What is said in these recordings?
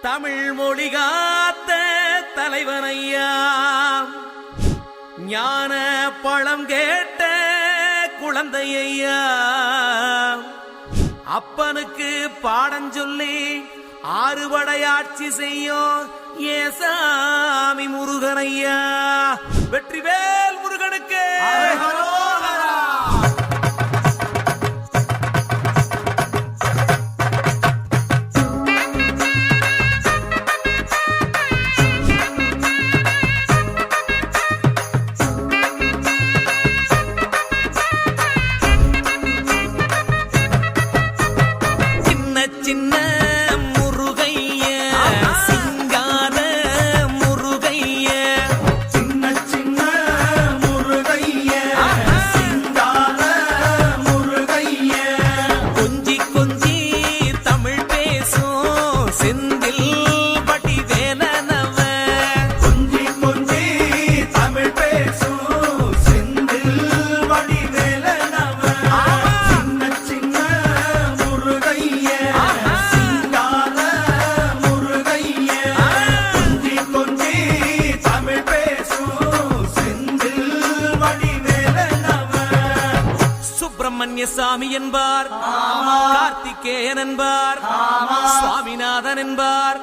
தமிழ் மொழி காத்த தலைவனையா, ஞான பழம் கேட்ட குழந்தையா, அப்பனுக்கு பாடம் சொல்லி ஆறுபடையாட்சி செய்யும் ஏசாமி முருகனையா. வெற்றிவேல் முருகனுக்கு சின்ன முருகைய சிங்கார முருகைய, சின்ன சின்ன முருகைய சிங்கார முருகைய, கொஞ்சி கொஞ்சி தமிழ் பேசும் செந்தில் வடிவேலனவ, கொஞ்சி கொஞ்சி தமிழ் பேசும் செந்தில் வடிவேலனவ, சின்ன சின்ன முருகைய சிங்கார முருகைய, கொஞ்சி கொஞ்சி தமிழ் பேசும் செந்தில் வடிவேலனவ. சுப்பிரமணிய சாமி என்பார், கார்த்திகேயன் என்பார், சுவாமிநாதன் என்பார்,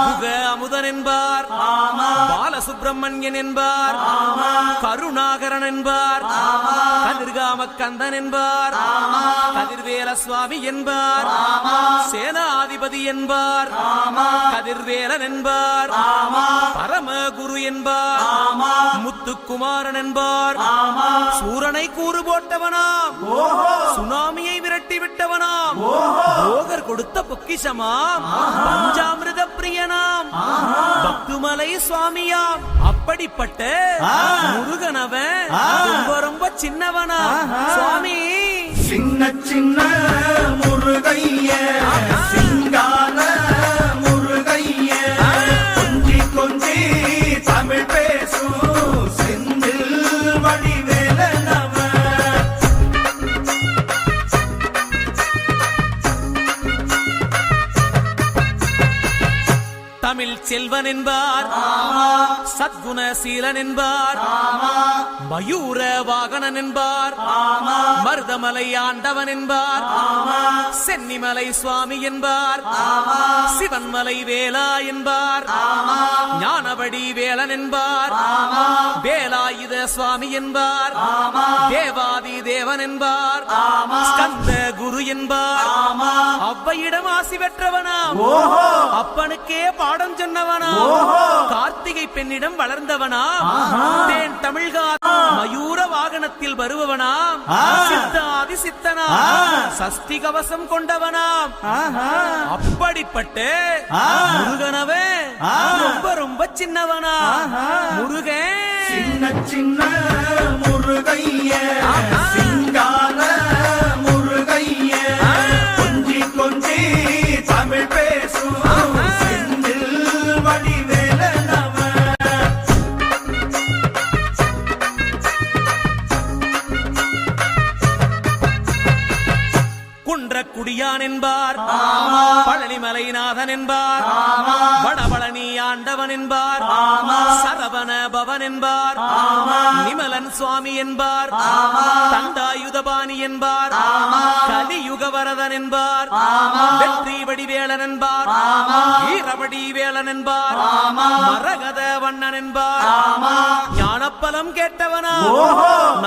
குக அமுதன் என்பார், பாலசுப்பிரமணியன் என்பார், கருணாகரன் என்பார், கதிர்காம கந்தன் என்பார், கதிர்வேல சுவாமி என்பார், சேனாதிபதி என்பார், கதிர்வேலன் என்பார், பரமகுரு என்பார், முத்துக்குமாரன் என்பார், சூரனை கூறு போட்டவனாம், சுனாமியை விரட்டி விட்டவனாம், போகர் கொடுத்த பொக்கிஷமாம், பஞ்சாமிர்த பிரியனாம், பக்துமலை சுவாமியாம். அப்படிப்பட்ட முருகனவன் ரொம்ப ரொம்ப சின்னவனா சுவாமி. சின்ன சின்ன முருகைய சிங்கார முருகைய, கொஞ்சி கொஞ்சி தமிழ் பேசும் செந்தில் வடிவேலனவ. தமிழ் செல்வன் என்பார், சத்குணசீலன் என்பார், மயூர வாகனன் என்பார், மருதமலை ஆண்டவன் என்பார், சென்னிமலை சுவாமி என்பார், சிவன்மலை வேலா என்பார், ஞானவடி வேலன் என்பார், வேலாயுத சுவாமி என்பார், தேவாதி தேவன் என்பார், ஸ்கந்த குரு என்பார், அவ்வையிடம் ஆசி பெற்றவனாம், அப்பனுக்கே பாடம் சொன்னவனா, கார்த்திகை பெண்ணிடம் வளர்ந்தவனாம், தேன் தமிழ்கா மயூர வாகனத்தில் வருபவனாம், சித்தாதி சித்தனாம், சஷ்டி கவசம் கொண்டவனாம். அப்படிப்பட்ட முருகனவே ரொம்ப ரொம்ப சின்னவனா முருகன். சின்ன சின்ன முருகைய சிங்கார முருகைய, கொஞ்சி கொஞ்சி தமிழ் பேசும் செந்தில் வடிவேலனவ. குன்றக்குடியான் என்பார், பழனிமலைநாதன் என்பார், வடபழனி ஆண்டவன் என்பார், சரவண பவன் என்பார், நிமலன் சுவாமி என்பார், தண்டாயுதபாணி என்பார், கலியுகவரதன் என்பார், வெற்றி வடிவேலன் என்பார், வீரவடி வேலன் என்பார், மரகத வண்ணன் என்பார், ஞானப்பலம் கேட்டவனா,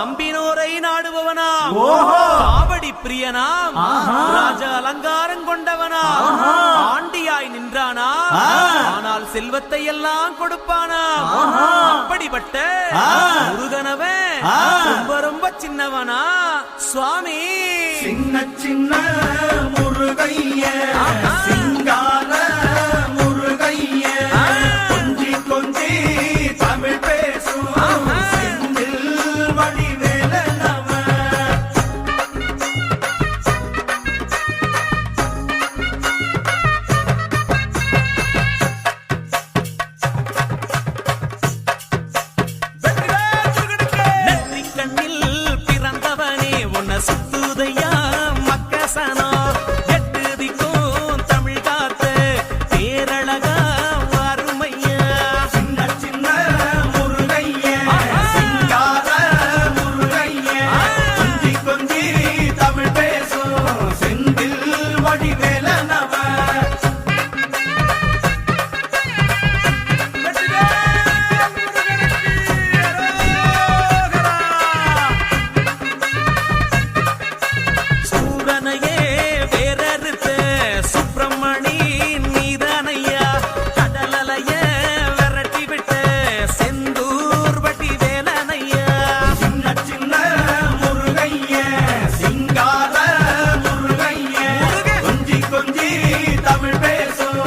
நம்பினோரை நாடுபவனா, காவடி பிரியனாம், ராஜ அலங்காரம் கொண்டவனா, ஆண்டியாய் நின்றானா, ஆனால் செல்வத்தை எல்லாம் கொடுப்பானா. அப்படிப்பட்ட முருகனவன் ரொம்ப ரொம்ப சின்னவனா சுவாமி. சின்ன சின்ன முருகைய சிங்கார முருகைய, கொஞ்சி கொஞ்சி தமிழ் பேசும் செந்தில் வடிவேலனவ. நன்றி கண்ணில் பிறந்தவனே உன்னை சுத்துதையா மக்கசனோ, எட்டு திக்கும் வேலனவன் சூரனையே வேறறுத்த சுப்பிரமணி நீதானையா கடலலைய விரட்டி விட்ட செந்தூர் வட்டி வேலனையா சின்ன சின்ன முருகைய சிங்கார முருகைய கொஞ்சி கொஞ்சி தமிழ் பேசும்